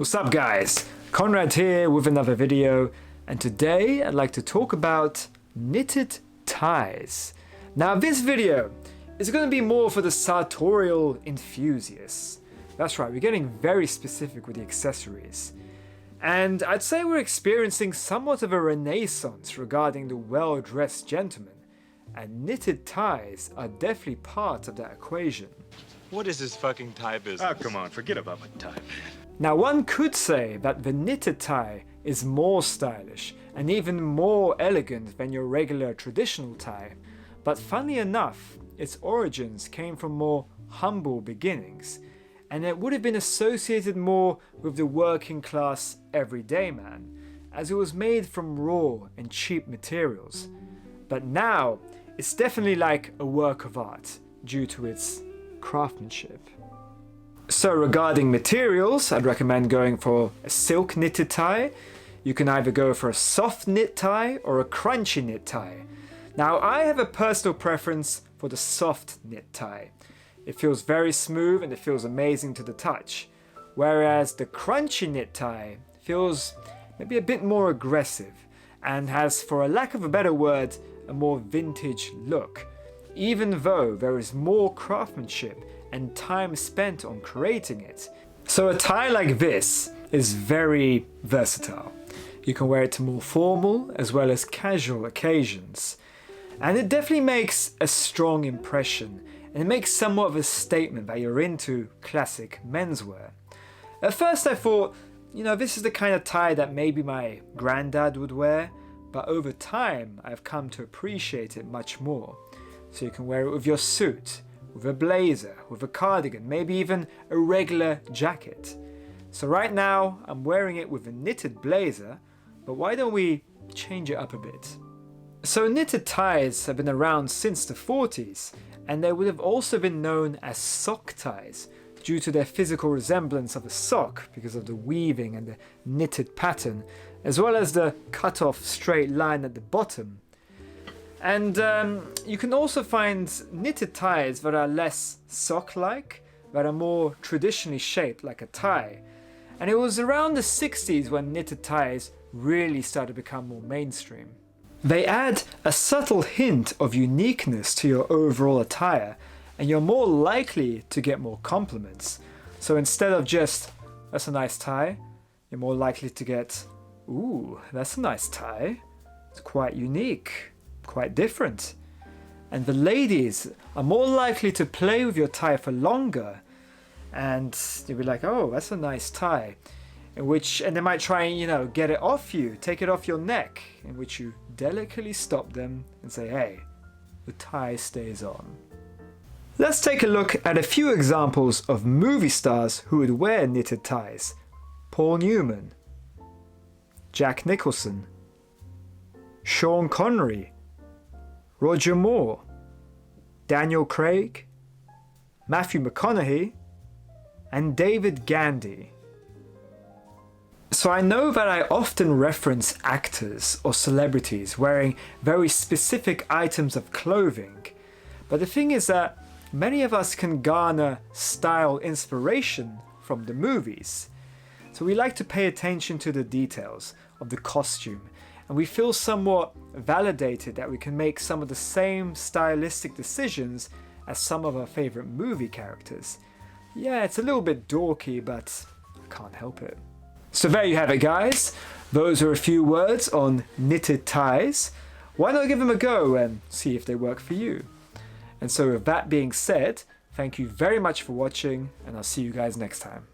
What's up guys, Conrad here with another video, and today I'd like to talk about knitted ties. Now this video is going to be more for the sartorial enthusiasts. That's right, we're getting very specific with the accessories. And I'd say we're experiencing somewhat of a renaissance regarding the well-dressed gentleman, and knitted ties are definitely part of that equation. What is this fucking tie business? Oh, come on, forget about my tie, man. Now one could say that the knitted tie is more stylish and even more elegant than your regular traditional tie, but funnily enough, its origins came from more humble beginnings, and it would have been associated more with the working class everyday man, as it was made from raw and cheap materials. But now, it's definitely like a work of art, due to its craftsmanship. So regarding materials, I'd recommend going for a silk knitted tie. You can either go for a soft knit tie or a crunchy knit tie. Now I have a personal preference for the soft knit tie. It feels very smooth and it feels amazing to the touch. Whereas the crunchy knit tie feels maybe a bit more aggressive and has, for a lack of a better word, a more vintage look. Even though there is more craftsmanship and time spent on creating it. So a tie like this is very versatile. You can wear it to more formal as well as casual occasions. And it definitely makes a strong impression, and it makes somewhat of a statement that you're into classic menswear. At first I thought, this is the kind of tie that maybe my granddad would wear, but over time I've come to appreciate it much more. So you can wear it with your suit, with a blazer, with a cardigan, maybe even a regular jacket. So right now I'm wearing it with a knitted blazer, but why don't we change it up a bit? So knitted ties have been around since the 40s, and they would have also been known as sock ties due to their physical resemblance of a sock because of the weaving and the knitted pattern, as well as the cut off straight line at the bottom. And you can also find knitted ties that are less sock-like, that are more traditionally shaped like a tie. And it was around the 60s when knitted ties really started to become more mainstream. They add a subtle hint of uniqueness to your overall attire, and you're more likely to get more compliments. So instead of just, "That's a nice tie," you're more likely to get, "Ooh, that's a nice tie. It's quite unique. Quite different." And the ladies are more likely to play with your tie for longer, and you'll be like, "Oh, that's a nice tie," and they might try and get it off you, take it off your neck, in which you delicately stop them and say, "Hey, the tie stays on." Let's take a look at a few examples of movie stars who would wear knitted ties. Paul Newman, Jack Nicholson, Sean Connery, Roger Moore, Daniel Craig, Matthew McConaughey, and David Gandy. So I know that I often reference actors or celebrities wearing very specific items of clothing, but the thing is that many of us can garner style inspiration from the movies. So we like to pay attention to the details of the costume, and we feel somewhat validated that we can make some of the same stylistic decisions as some of our favorite movie characters. Yeah, it's a little bit dorky, but I can't help it. So there you have it guys, those are a few words on knitted ties. Why not give them a go and see if they work for you? And so with that being said, thank you very much for watching, and I'll see you guys next time.